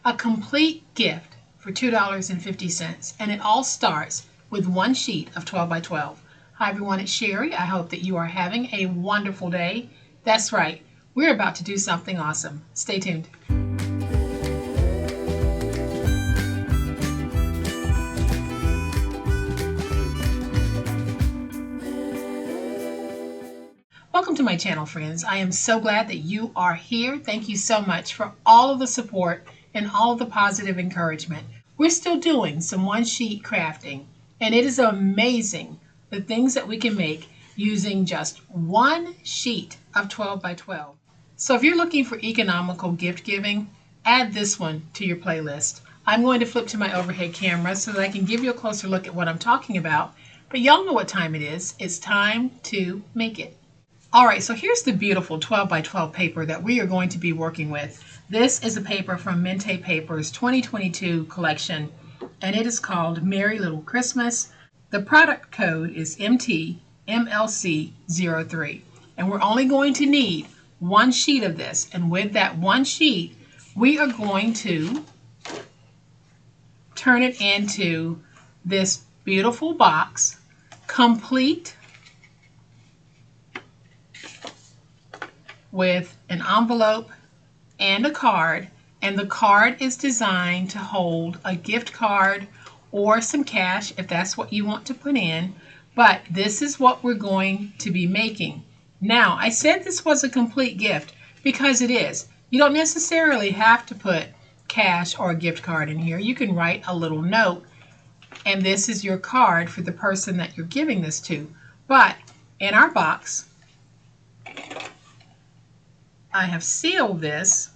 A complete gift for $2.50, and it all starts with one sheet of 12 by 12. Hi everyone, it's Sherry. I hope that you are having a wonderful day. That's right, we're about to do something awesome. Stay tuned. Welcome to my channel, friends. I am so glad that you are here. Thank you so much for all of the support and all of the positive encouragement. We're still doing some one-sheet crafting, and it is amazing the things that we can make using just one sheet of 12 by 12. So if you're looking for economical gift giving, add this one to your playlist. I'm going to flip to my overhead camera so that I can give you a closer look at what I'm talking about. But y'all know what time it is. It's time to make it. All right, so here's the beautiful 12 by 12 paper that we are going to be working with. This is a paper from Mente Papers 2022 collection, and it is called Merry Little Christmas. The product code is MTMLC03, and we're only going to need one sheet of this. And with that one sheet, we are going to turn it into this beautiful box, complete with an envelope and a card, and the card is designed to hold a gift card or some cash if that's what you want to put in. But this is what we're going to be making. Now, I said this was a complete gift because it is. You don't necessarily have to put cash or a gift card in here. You can write a little note, and this is your card for the person that you're giving this to. But in our box, I have sealed this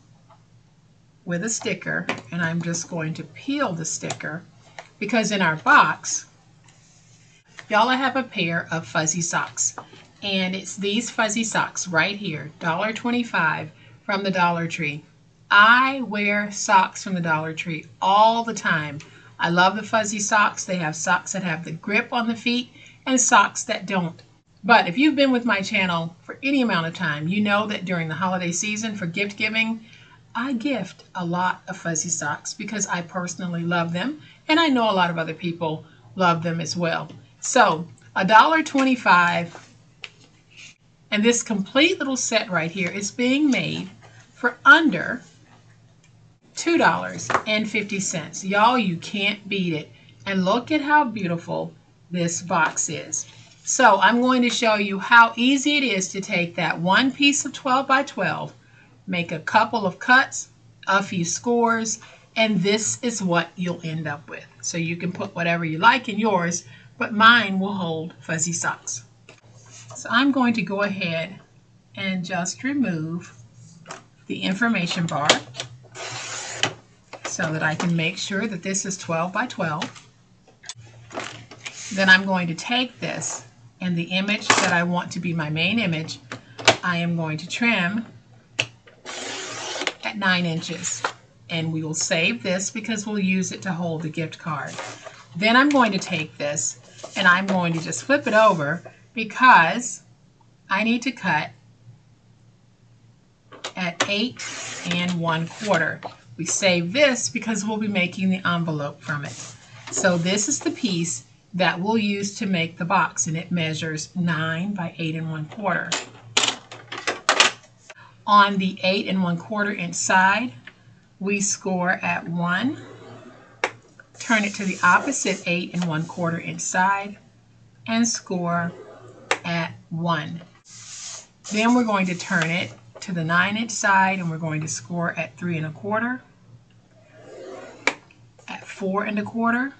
with a sticker, and I'm just going to peel the sticker because in our box, y'all, I have a pair of fuzzy socks, and it's these fuzzy socks right here, $1.25 from the Dollar Tree. I wear socks from the Dollar Tree all the time. I love the fuzzy socks. They have socks that have the grip on the feet and socks that don't. But if you've been with my channel for any amount of time, you know that during the holiday season for gift giving, I gift a lot of fuzzy socks because I personally love them, and I know a lot of other people love them as well. So $1.25, and this complete little set right here is being made for under $2.50. Y'all, you can't beat it. And look at how beautiful this box is. So I'm going to show you how easy it is to take that one piece of 12 by 12, make a couple of cuts, a few scores, and this is what you'll end up with. So you can put whatever you like in yours, but mine will hold fuzzy socks. So I'm going to go ahead and just remove the information bar so that I can make sure that this is 12 by 12. Then I'm going to take this, and the image that I want to be my main image, I am going to trim at 9 inches. And we will save this because we'll use it to hold the gift card. Then I'm going to take this and I'm going to just flip it over because I need to cut at 8 1/4. We save this because we'll be making the envelope from it. So this is the piece that we'll use to make the box, and it measures 9 by 8 1/4. On the 8 1/4 inch side, we score at 1, turn it to the opposite 8 1/4 inch side, and score at 1. Then we're going to turn it to the 9 inch side, and we're going to score at 3 1/4, at 4 1/4,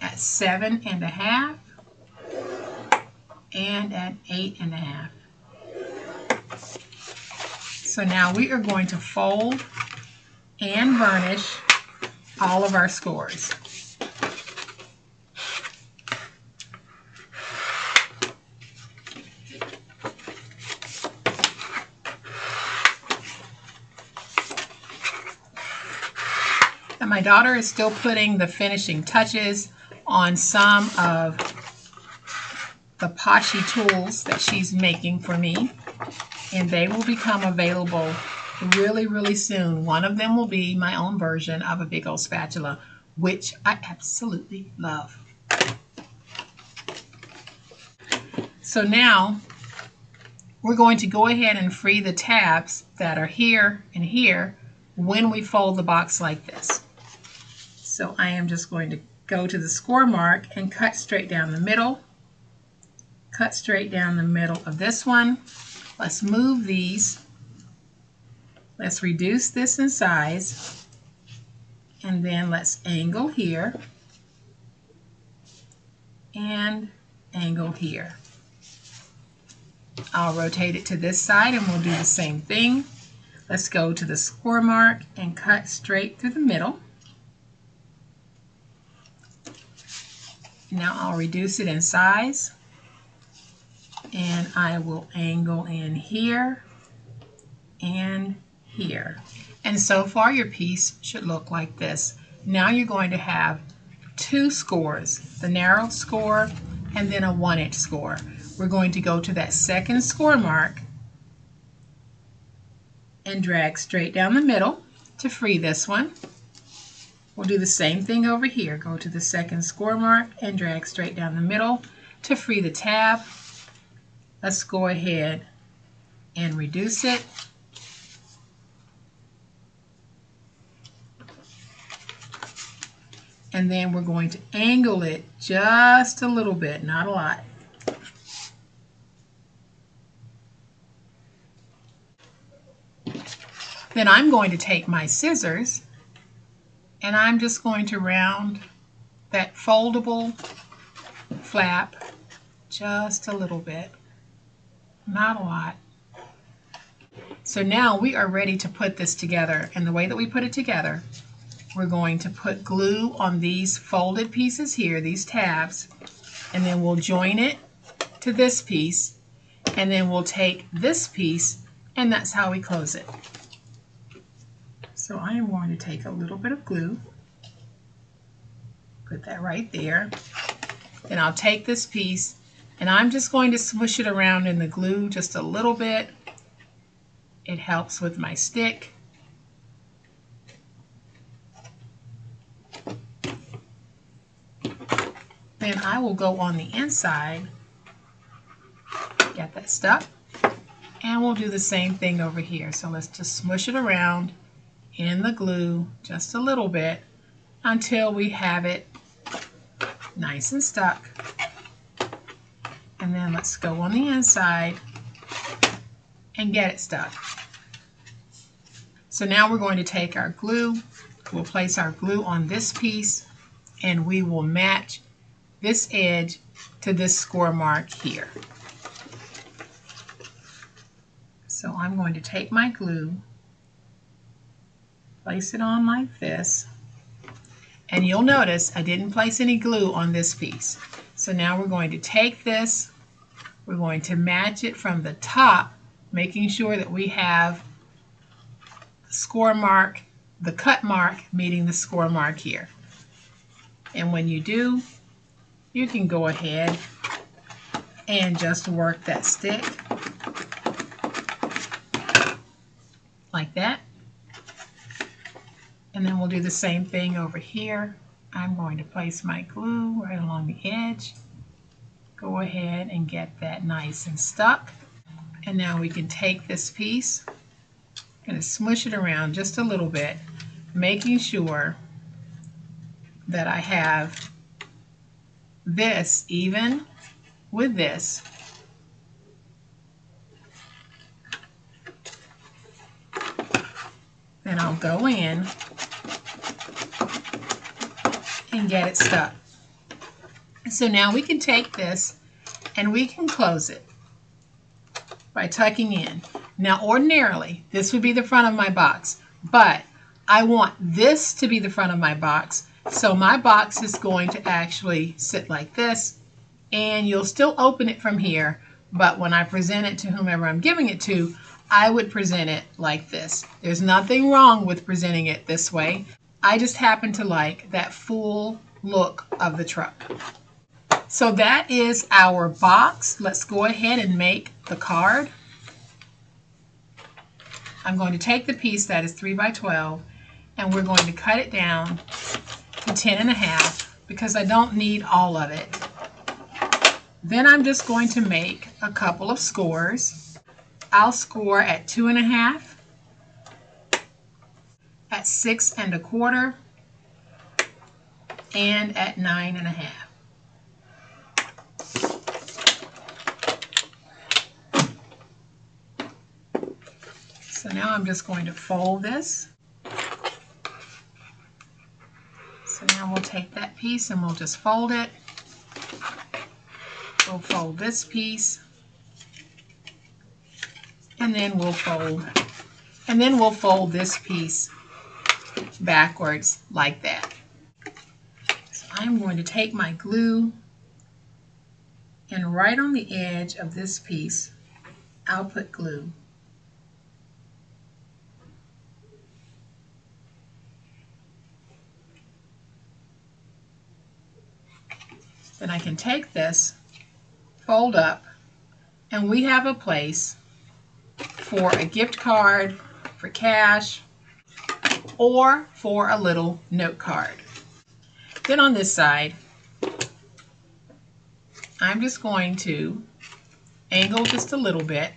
at 7 1/2, and at 8 1/2. So now we are going to fold and burnish all of our scores. And my daughter is still putting the finishing touches on some of the Pashi tools that she's making for me, and they will become available really, really soon, one of them will be my own version of a big old spatula, which I absolutely love. So now we're going to go ahead and free the tabs that are here and here when we fold the box like this. So I am just going to go to the score mark and cut straight down the middle. Cut straight down the middle of this one. Let's move these. Let's reduce this in size. And then let's angle here. And angle here. I'll rotate it to this side and we'll do the same thing. Let's go to the score mark and cut straight through the middle. Now I'll reduce it in size. And I will angle in here and here. And so far your piece should look like this. Now you're going to have two scores, the narrow score and then a 1-inch score. We're going to go to that second score mark and drag straight down the middle to free this one. We'll do the same thing over here. Go to the second score mark and drag straight down the middle to free the tab. Let's go ahead and reduce it. And then we're going to angle it just a little bit, not a lot. Then I'm going to take my scissors and I'm just going to round that foldable flap just a little bit, not a lot. So now we are ready to put this together, and the way that we put it together, we're going to put glue on these folded pieces here, these tabs, and then we'll join it to this piece, and then we'll take this piece, and that's how we close it. So I am going to take a little bit of glue, put that right there. Then I'll take this piece and I'm just going to smush it around in the glue just a little bit. It helps with my stick. Then I will go on the inside, get that stuck, and we'll do the same thing over here. So let's just smush it around in the glue just a little bit until we have it nice and stuck. And then let's go on the inside and get it stuck. So now we're going to take our glue, we'll place our glue on this piece, and we will match this edge to this score mark here. So I'm going to take my glue, place it on like this, and you'll notice I didn't place any glue on this piece. So now we're going to take this, we're going to match it from the top, making sure that we have the score mark, the cut mark meeting the score mark here. And when you do, you can go ahead and just work that stick like that. And then we'll do the same thing over here. I'm going to place my glue right along the edge. Go ahead and get that nice and stuck. And now we can take this piece, I'm going to smush it around just a little bit, making sure that I have this even with this. Then I'll go in and get it stuck. So now we can take this and we can close it by tucking in. Now ordinarily this would be the front of my box, but I want this to be the front of my box, so my box is going to actually sit like this, and you'll still open it from here, but when I present it to whomever I'm giving it to, I would present it like this. There's nothing wrong with presenting it this way. I just happen to like that full look of the truck. So that is our box. Let's go ahead and make the card. I'm going to take the piece that is 3 by 12 and we're going to cut it down to 10.5 because I don't need all of it. Then I'm just going to make a couple of scores. I'll score at 2.5, at 6.25, and at 9.5. So now I'm just going to fold this. So now we'll take that piece and we'll just fold it. We'll fold this piece. And then we'll fold. And then we'll fold this piece backwards like that. So I'm going to take my glue and right on the edge of this piece, I'll put glue. Then I can take this, fold up, and we have a place for a gift card, for cash, or for a little note card. Then on this side, I'm just going to angle just a little bit.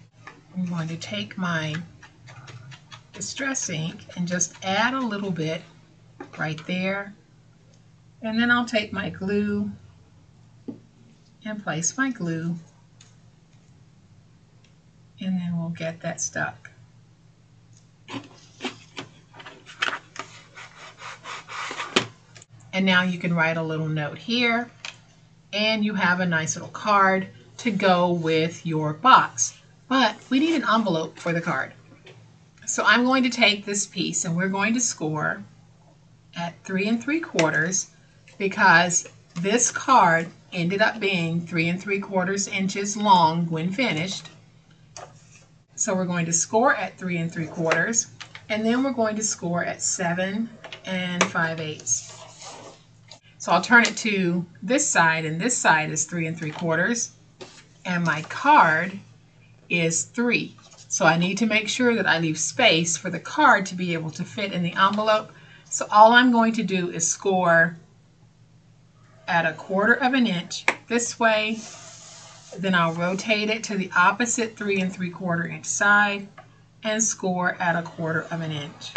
I'm going to take my Distress ink and just add a little bit right there. And then I'll take my glue and place my glue, and then we'll get that stuck. And now you can write a little note here, and you have a nice little card to go with your box. But we need an envelope for the card. So I'm going to take this piece and we're going to score at 3 3/4 because this card ended up being 3 3/4 inches long when finished. So we're going to score at 3 3/4, and then we're going to score at 7 5/8. So I'll turn it to this side, and this side is 3 3/4, and my card is 3. So I need to make sure that I leave space for the card to be able to fit in the envelope. So all I'm going to do is score at 1/4 inch this way, then I'll rotate it to the opposite 3 3/4 inch side and score at 1/4 inch.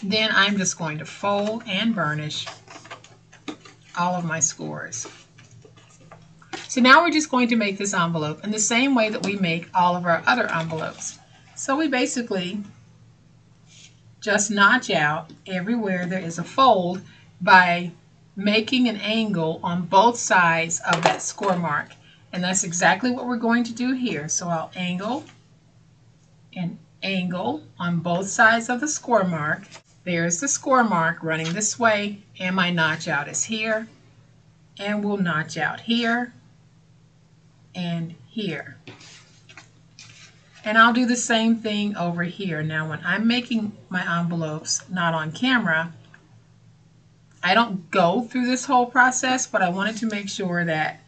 Then I'm just going to fold and burnish all of my scores. So now we're just going to make this envelope in the same way that we make all of our other envelopes. So we basically just notch out everywhere there is a fold by making an angle on both sides of that score mark. And that's exactly what we're going to do here. So I'll angle and angle on both sides of the score mark. There's the score mark running this way, and my notch out is here. And we'll notch out here and here. And I'll do the same thing over here. Now when I'm making my envelopes, not on camera, I don't go through this whole process, but I wanted to make sure that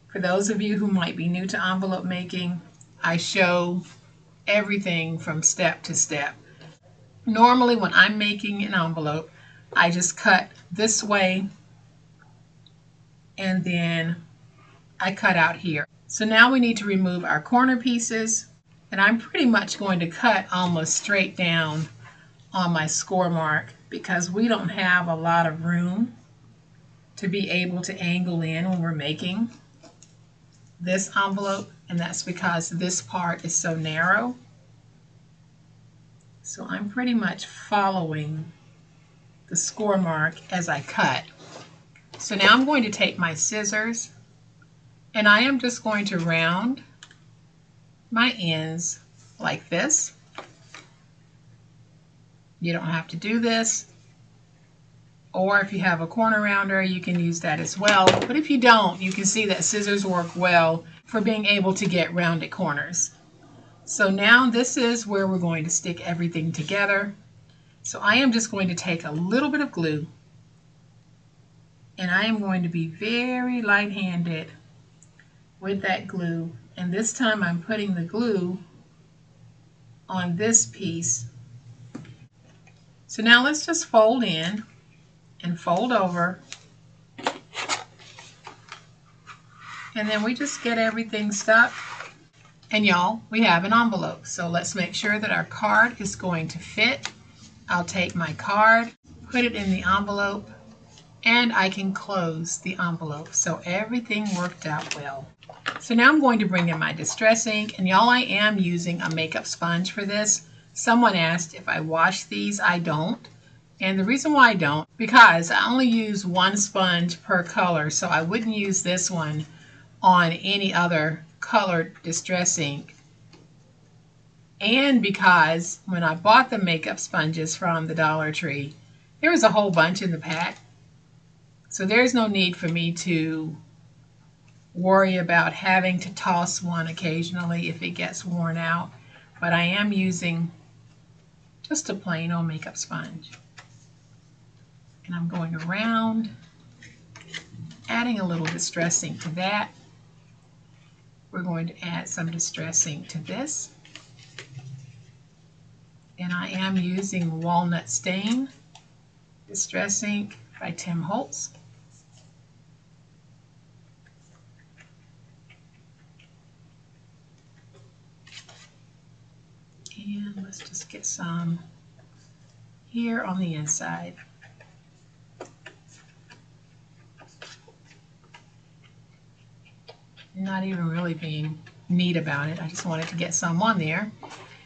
for those of you who might be new to envelope making, I show everything from step to step. Normally when I'm making an envelope, I just cut this way and then I cut out here. So now we need to remove our corner pieces, and I'm pretty much going to cut almost straight down on my score mark because we don't have a lot of room to be able to angle in when we're making this envelope, and that's because this part is so narrow. So I'm pretty much following the score mark as I cut. So now I'm going to take my scissors and I am just going to round my ends like this. You don't have to do this, or if you have a corner rounder you can use that as well, but if you don't, you can see that scissors work well for being able to get rounded corners. So now this is where we're going to stick everything together. So I am just going to take a little bit of glue and I am going to be very light-handed with that glue, and this time I'm putting the glue on this piece. So now let's just fold in and fold over. And then we just get everything stuck. And y'all, we have an envelope. So let's make sure that our card is going to fit. I'll take my card, put it in the envelope, and I can close the envelope. So everything worked out well. So now I'm going to bring in my Distress ink, and y'all, I am using a makeup sponge for this. Someone asked if I wash these. I don't. And the reason why I don't, because I only use one sponge per color, so I wouldn't use this one on any other colored Distress ink. And because when I bought the makeup sponges from the Dollar Tree, there was a whole bunch in the pack. So there's no need for me to worry about having to toss one occasionally if it gets worn out. But I am using just a plain old makeup sponge. And I'm going around, adding a little Distress ink to that. We're going to add some Distress ink to this. And I am using Walnut Stain Distress ink by Tim Holtz. And let's just get some here on the inside. Not even really being neat about it. I just wanted to get some on there.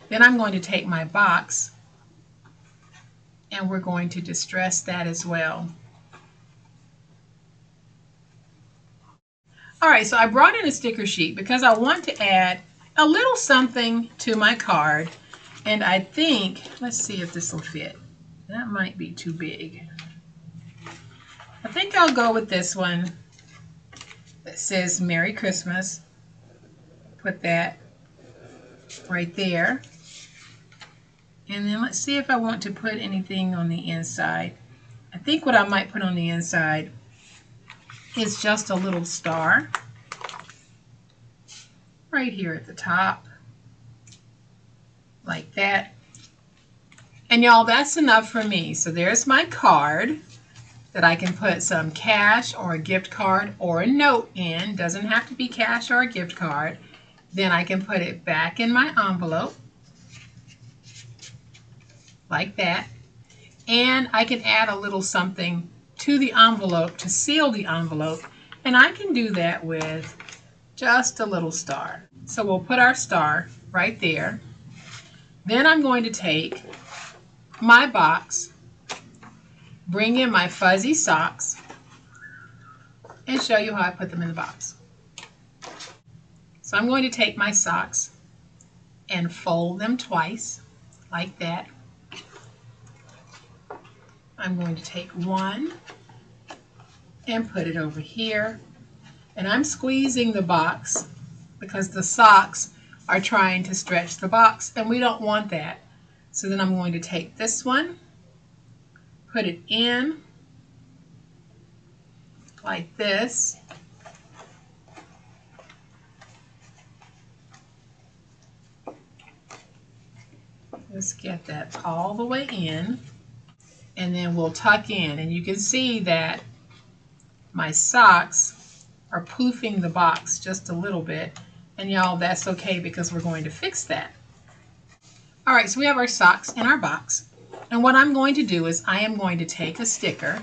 Then I'm going to take my box and we're going to distress that as well. All right, so I brought in a sticker sheet because I want to add a little something to my card. And I think, let's see if this will fit. That might be too big. I think I'll go with this one that says Merry Christmas. Put that right there. And then let's see if I want to put anything on the inside. I think what I might put on the inside is just a little star right here at the top, like that. And y'all, that's enough for me. So there's my card that I can put some cash or a gift card or a note in. Doesn't have to be cash or a gift card. Then I can put it back in my envelope like that. And I can add a little something to the envelope to seal the envelope. And I can do that with just a little star. So we'll put our star right there. Then I'm going to take my box, bring in my fuzzy socks, and show you how I put them in the box. So I'm going to take my socks and fold them twice, like that. I'm going to take one and put it over here. And I'm squeezing the box because the socks are trying to stretch the box, and we don't want that. So then I'm going to take this one, put it in like this. Let's get that all the way in, and then we'll tuck in. And you can see that my socks are poofing the box just a little bit. And y'all, that's okay because we're going to fix that. All right, so we have our socks in our box. And what I'm going to do is I am going to take a sticker,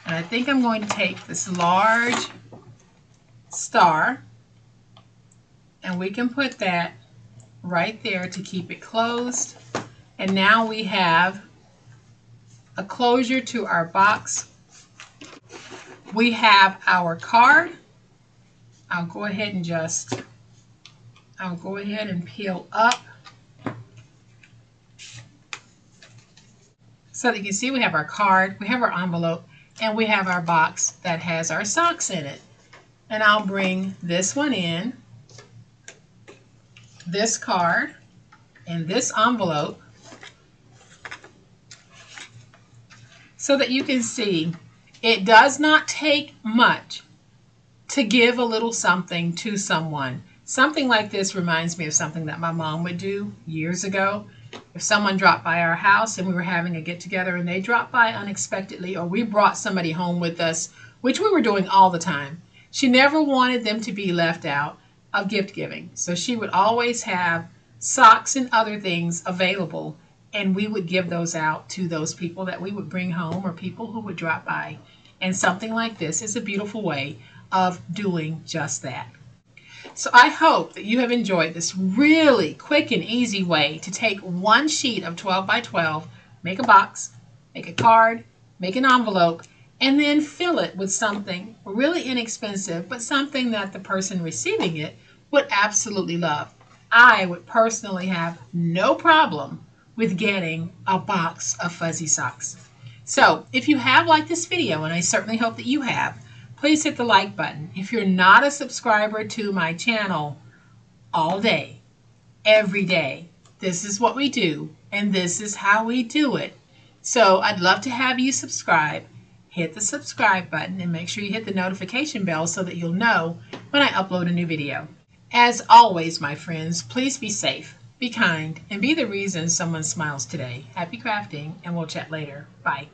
and I think I'm going to take this large star, and we can put that right there to keep it closed. And now we have a closure to our box. We have our card. I'll go ahead and peel up so that you can see we have our card, we have our envelope, and we have our box that has our socks in it. And I'll bring this one in, this card, and this envelope so that you can see it does not take much to give a little something to someone. Something like this reminds me of something that my mom would do years ago. If someone dropped by our house and we were having a get together and they dropped by unexpectedly, or we brought somebody home with us, which we were doing all the time, she never wanted them to be left out of gift giving. So she would always have socks and other things available, and we would give those out to those people that we would bring home or people who would drop by. And something like this is a beautiful way of doing just that. So I hope that you have enjoyed this really quick and easy way to take one sheet of 12 by 12, make a box, make a card, make an envelope, and then fill it with something really inexpensive, but something that the person receiving it would absolutely love. I would personally have no problem with getting a box of fuzzy socks. So if you have liked this video, and I certainly hope that you have, please hit the like button. If you're not a subscriber to my channel, all day, every day, this is what we do, and this is how we do it. So I'd love to have you subscribe. Hit the subscribe button and make sure you hit the notification bell so that you'll know when I upload a new video. As always, my friends, please be safe, be kind, and be the reason someone smiles today. Happy crafting, and we'll chat later. Bye.